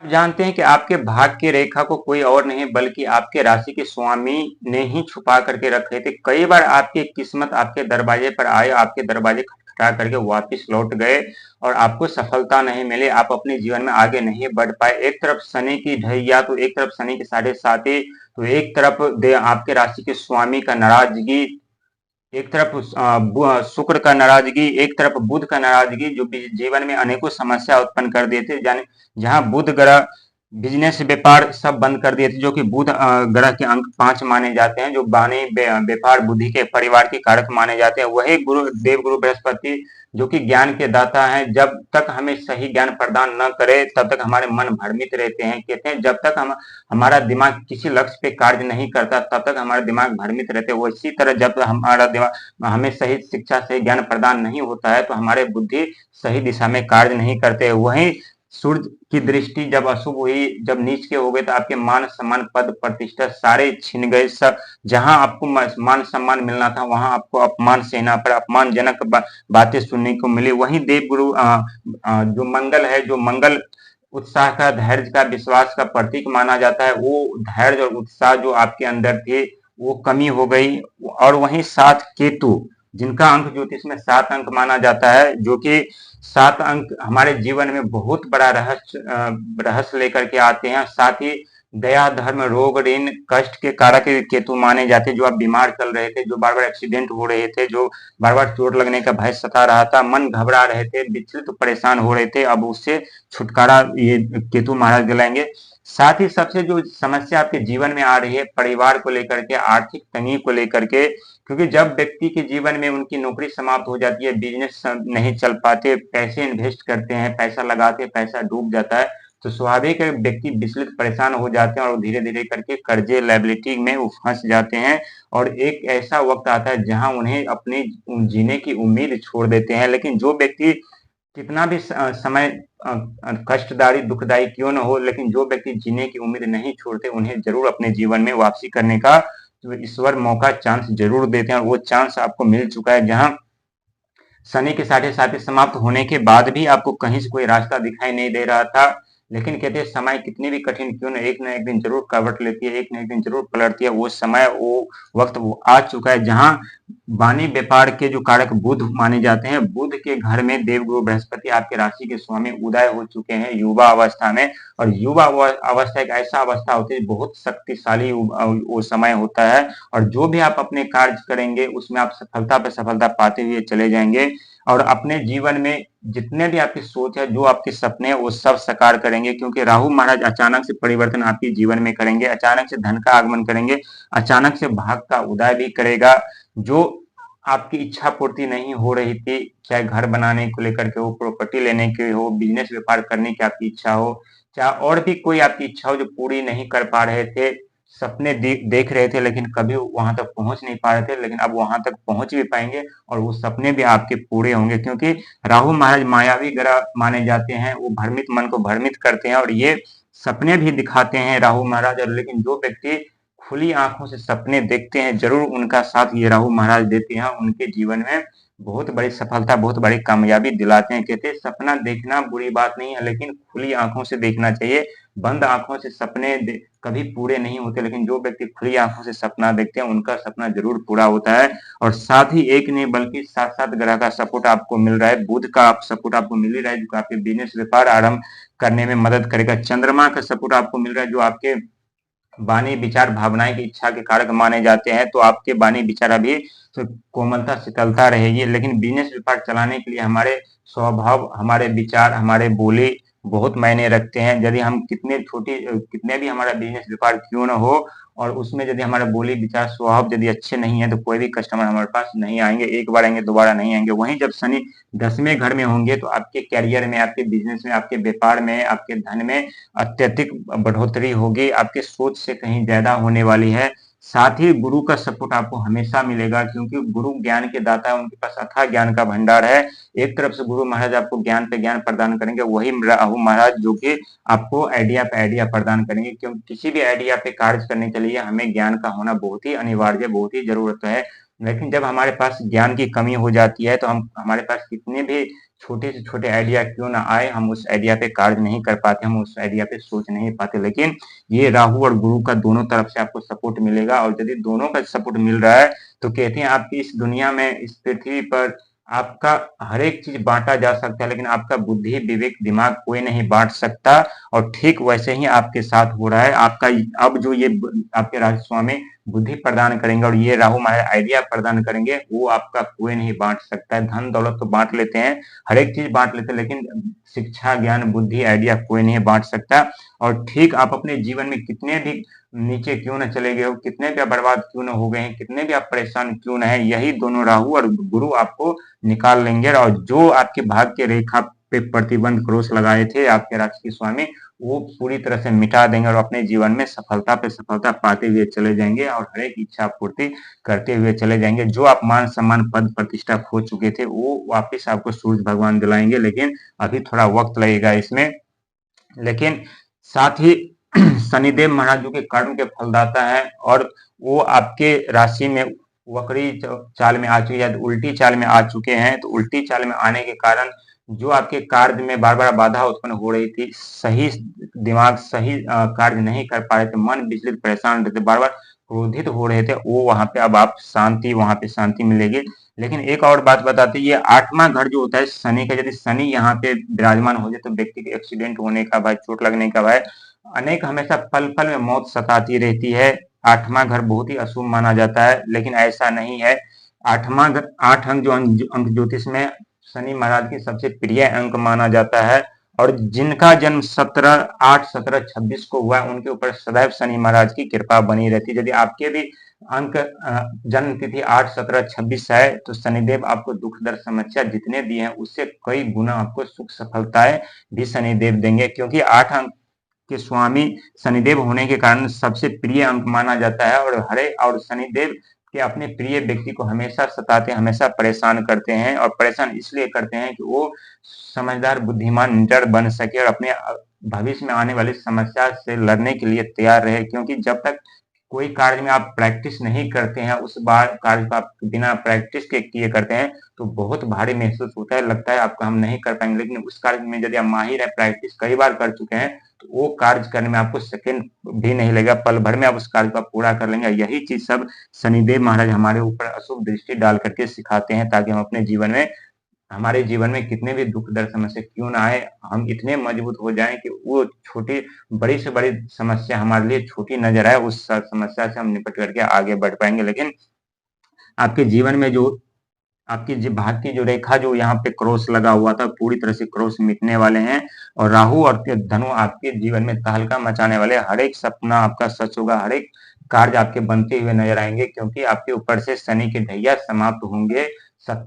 जानते हैं कि आपके भाग्य की रेखा को कोई और नहीं बल्कि आपके राशि के स्वामी ने ही छुपा करके रखे थे। कई बार आपकी किस्मत आपके दरवाजे पर आए, आपके दरवाजे खटखटा करके वापिस लौट गए और आपको सफलता नहीं मिली, आप अपने जीवन में आगे नहीं बढ़ पाए। एक तरफ शनि की ढैया, तो एक तरफ शनि के साढ़े साथी, तो एक तरफ आपके राशि के स्वामी का नाराजगी, एक तरफ शुक्र का नाराजगी, एक तरफ बुध का नाराजगी, जो जीवन में अनेकों समस्या उत्पन्न कर दिए थे। यानी जहां बुध ग्रह बिजनेस व्यापार सब बंद कर दिए थे, जो कि बुध ग्रह के अंक 5 माने जाते हैं, जो वाणी व्यापार बुद्धि के परिवार के कारक माने जाते हैं। वही गुरु देव गुरु बृहस्पति जो कि ज्ञान के दाता हैं, जब तक हमें सही ज्ञान प्रदान न करे तब तक हमारे मन भ्रमित रहते हैं। कहते हैं जब तक हम हमारा दिमाग किसी लक्ष्य पे कार्य नहीं करता तब तक हमारा दिमाग भ्रमित रहते हैं। इसी तरह जब तक हमारा दिमाग हमें सही शिक्षा सही ज्ञान प्रदान नहीं होता है तो हमारे बुद्धि सही दिशा में कार्य नहीं करते। वहीं सूर्य की दृष्टि जब अशुभ हुई, जब नीच के हो गए, तो आपके मान सम्मान पद प्रतिष्ठा सारे छिन गए। सब जहां आपको मान सम्मान मिलना था वहां आपको अपमान सहना पड़ा, अपमानजनक बातें सुनने को मिली। वहीं देव गुरु जो मंगल है, जो मंगल उत्साह का, धैर्य का, विश्वास का प्रतीक माना जाता है, वो धैर्य और उत्साह जो आपके अंदर थे वो कमी हो गई। और वहीं 7 केतु, जिनका अंक ज्योतिष में 7 अंक माना जाता है, जो कि 7 अंक हमारे जीवन में बहुत बड़ा रहस्य लेकर के आते हैं। साथ ही दया, धर्म, रोग, ऋण, कष्ट के कारक केतु माने जाते हैं। जो आप बीमार चल रहे थे, जो बार बार एक्सीडेंट हो रहे थे, जो बार बार चोट लगने का भय सता रहा था, मन घबरा रहे थे, विचलित परेशान हो रहे थे, अब उससे छुटकारा ये केतु महाराज दिलाएंगे। साथ ही सबसे जो समस्या आपके जीवन में आ रही है परिवार को लेकर के, आर्थिक तंगी को लेकर के, क्योंकि जब व्यक्ति के जीवन में उनकी नौकरी समाप्त हो जाती है, बिजनेस नहीं चल पाते, पैसे इन्वेस्ट करते हैं, पैसा लगाते, पैसा डूब जाता है, तो स्वाभाविक है व्यक्ति विचलित परेशान हो जाते हैं और धीरे धीरे करके कर्जे लायबिलिटी में वो फंस जाते हैं। और एक ऐसा वक्त आता है जहां उन्हें अपने जीने की उम्मीद छोड़ देते हैं। लेकिन जो व्यक्ति कितना भी समय कष्टदायी दुखदायी क्यों न हो, लेकिन जो व्यक्ति जीने की उम्मीद नहीं छोड़ते उन्हें जरूर अपने जीवन में वापसी करने का तो ईश्वर मौका चांस जरूर देते हैं। और वो चांस आपको मिल चुका है, जहां शनि के साढ़े साथी समाप्त होने के बाद भी आपको कहीं से कोई रास्ता दिखाई नहीं दे रहा था। लेकिन कहते हैं समय कितनी भी कठिन क्यों न एक दिन जरूर करवट लेती है, एक न एक दिन जरूर पलटती है। वो समय वो वक्त वो आ चुका है जहां वाणी व्यापार के जो कारक बुध माने जाते हैं, बुध के घर में देवगुरु बृहस्पति आपके राशि के स्वामी उदय हो चुके हैं युवा अवस्था में। और युवा अवस्था एक ऐसा अवस्था होती है बहुत शक्तिशाली वो समय होता है। और जो भी आप अपने कार्य करेंगे उसमें आप सफलता पर सफलता पाते हुए चले जाएंगे। और अपने जीवन में जितने भी आपकी सोच है, जो आपके सपने हैं, वो सब साकार करेंगे, क्योंकि राहु महाराज अचानक से परिवर्तन आपके जीवन में करेंगे, अचानक से धन का आगमन करेंगे, अचानक से भाग का उदय भी करेगा। जो आपकी इच्छा पूर्ति नहीं हो रही थी, चाहे घर बनाने को लेकर के हो, प्रॉपर्टी लेने की हो, बिजनेस व्यापार करने की आपकी इच्छा हो, चाहे और भी कोई आपकी इच्छा हो जो पूरी नहीं कर पा रहे थे, सपने देख रहे थे लेकिन कभी वहां तक पहुंच नहीं पा रहे थे, लेकिन अब वहां तक पहुंच भी पाएंगे और वो सपने भी आपके पूरे होंगे। क्योंकि राहु महाराज मायावी ग्रह माने जाते हैं, वो भ्रमित मन को भ्रमित करते हैं और ये सपने भी दिखाते हैं राहु महाराज। लेकिन जो व्यक्ति खुली आंखों से सपने देखते हैं जरूर उनका साथ ये राहु महाराज देते हैं, उनके जीवन में बहुत बड़ी सफलता बहुत बड़ी कामयाबी दिलाते हैं। कहते हैं सपना देखना बुरी बात नहीं है, लेकिन खुली आंखों से देखना चाहिए। बंद आंखों से सपने कभी पूरे नहीं होते, लेकिन जो व्यक्ति खुली आंखों से सपना देखते हैं उनका सपना जरूर पूरा होता है। और साथ ही एक नहीं बल्कि 7 ग्रह का सपोर्ट आपको मिल रहा है, बुध का सपोर्ट आपको मिल ही रहा है जो आपके बिजनेस व्यापार आरंभ करने में मदद करेगा। चंद्रमा का सपोर्ट आपको मिल रहा है जो आपके वाणी विचार भावनाएं की इच्छा के कारक माने जाते हैं, तो आपके वाणी विचार अभी तो कोमलता शीतलता रहेगी। लेकिन बिजनेस व्यापार चलाने के लिए हमारे स्वभाव, हमारे विचार, हमारे बोली बहुत मायने रखते हैं। यदि हम कितने भी हमारा बिजनेस व्यापार क्यों न हो और उसमें यदि हमारे बोली विचार स्वभाव यदि अच्छे नहीं है तो कोई भी कस्टमर हमारे पास नहीं आएंगे, एक बार आएंगे दोबारा नहीं आएंगे। वहीं जब शनि 10वें घर में होंगे तो आपके कैरियर में, आपके बिजनेस में, आपके व्यापार में, आपके धन में अत्यधिक बढ़ोतरी होगी, आपके सोच से कहीं ज्यादा होने वाली है। साथ ही गुरु का सपोर्ट आपको हमेशा मिलेगा, क्योंकि गुरु ज्ञान के दाता है, उनके पास अथाह ज्ञान का भंडार है। एक तरफ से गुरु महाराज आपको ज्ञान पे ज्ञान प्रदान करेंगे, वही राहु महाराज जो कि आपको आइडिया पे आइडिया प्रदान करेंगे। क्योंकि किसी भी आइडिया पे कार्य करने के लिए हमें ज्ञान का होना बहुत ही अनिवार्य, बहुत ही जरूरत है। लेकिन जब हमारे पास ज्ञान की कमी हो जाती है तो हम हमारे पास कितने भी छोटे से छोटे आइडिया क्यों ना आए, हम उस आइडिया पे कार्य नहीं कर पाते, हम उस आइडिया पे सोच नहीं पाते। लेकिन ये राहु और गुरु का दोनों तरफ से आपको सपोर्ट मिलेगा, और यदि दोनों का सपोर्ट मिल रहा है तो कहते हैं आपकी इस दुनिया में, इस पृथ्वी पर आपका हर एक चीज बांटा जा सकता है, लेकिन आपका बुद्धि, विवेक, दिमाग कोई नहीं बांट सकता। और ठीक वैसे ही आपके साथ हो रहा है। आपका अब जो ये आपके राजस्व स्वामी बुद्धि प्रदान करेंगे और ये राहु हमारे आइडिया प्रदान करेंगे, वो आपका कोई नहीं बांट सकता है। धन दौलत तो बांट लेते हैं, हर एक चीज बांट लेते हैं, लेकिन शिक्षा, ज्ञान, बुद्धि, आइडिया कोई नहीं बांट सकता। और ठीक आप अपने जीवन में कितने भी नीचे क्यों न चले गए हो, कितने भी आप बर्बाद क्यों न हो गए हैं, कितने भी आप परेशान क्यों न है, यही दोनों राहु और गुरु आपको निकाल लेंगे। और जो आपके भाग्य के रेखा पे प्रतिबंध क्रॉस लगाए थे आपके राशि के स्वामी, वो पूरी तरह से मिटा देंगे और अपने जीवन में सफलता पे सफलता पाते हुए चले जाएंगे और हर एक इच्छा पूर्ति करते हुए चले जाएंगे। जो आप मान सम्मान, पद प्रतिष्ठा खो चुके थे, वो वापस आपको सूरज भगवान दिलाएंगे, लेकिन अभी थोड़ा वक्त लगेगा इसमें। लेकिन साथ ही शनिदेव महाराज जो कि कर्म के फलदाता है, और वो आपके राशि में वक्री चाल में आ चुके या उल्टी चाल में आ चुके हैं। तो उल्टी चाल में आने के कारण जो आपके कार्य में बार बार बाधा उत्पन्न हो रही थी, सही दिमाग, सही कार्य नहीं कर पा रहे थे, मन विचलित, परेशान रहते, बार बार क्रोधित हो रहे थे, वो वहां पे अब आप शांति, वहां पे शांति मिलेगी। लेकिन एक और बात बताते, ये 8वां घर जो होता है शनि का, यदि शनि यहाँ पे विराजमान हो जाए तो व्यक्ति के एक्सीडेंट होने का भय, चोट लगने का भय, अनेक, हमेशा पल पल में मौत सताती रहती है। 8वां घर बहुत ही अशुभ माना जाता है, लेकिन ऐसा नहीं है। 8वां घर, 8 अंक जो अंक ज्योतिष में शनि महाराज की सबसे प्रिय अंक माना जाता है। और जिनका जन्म 17/8/17/26 को हुआ, उनके ऊपर सदैव शनि महाराज की कृपा बनी रहती है। यदि आपके भी अंक जन्म तिथि 8/17/26 है, तो शनिदेव आपको दुख दर्द समस्या जितने दिए हैं उससे कई गुना आपको सुख सफलताएं भी शनिदेव देंगे, क्योंकि 8 अंक के स्वामी शनिदेव होने के कारण सबसे प्रिय अंक माना जाता है। और शनिदेव के अपने प्रिय व्यक्ति को हमेशा सताते, हमेशा परेशान करते हैं, और परेशान इसलिए करते हैं कि वो समझदार, बुद्धिमान, निडर बन सके और अपने भविष्य में आने वाली समस्या से लड़ने के लिए तैयार रहे। क्योंकि जब तक कोई कार्य में आप प्रैक्टिस नहीं करते हैं, उस बार कार्य को आप बिना प्रैक्टिस के किए करते हैं, तो बहुत भारी महसूस होता है, लगता है आपको हम नहीं कर पाएंगे। लेकिन उस कार्य में यदि आप माहिर है, प्रैक्टिस कई बार कर चुके हैं, तो वो कार्य करने में आपको सेकंड भी नहीं लगेगा, पल भर में आप उस कार्य को पूरा कर लेंगे। यही चीज सब शनिदेव महाराज हमारे ऊपर अशुभ दृष्टि डाल करके सिखाते हैं, ताकि हम अपने जीवन में, हमारे जीवन में कितने भी दुख दर्द समस्या क्यों ना आए, हम इतने मजबूत हो जाएं कि वो छोटी, बड़ी से बड़ी समस्या हमारे लिए छोटी नजर आए, उस समस्या से हम निपट करके आगे बढ़ पाएंगे। लेकिन आपके जीवन में जो आपकी भाग्य की जो रेखा जो यहाँ पे क्रॉस लगा हुआ था, पूरी तरह से क्रॉस मिटने वाले हैं। और राहु और धनु आपके जीवन में तहलका मचाने वाले, हर एक सपना आपका सच होगा, हर एक कार्य आपके बनते हुए नजर आएंगे, क्योंकि आपके ऊपर से शनि के ढैया समाप्त होंगे। सत्ता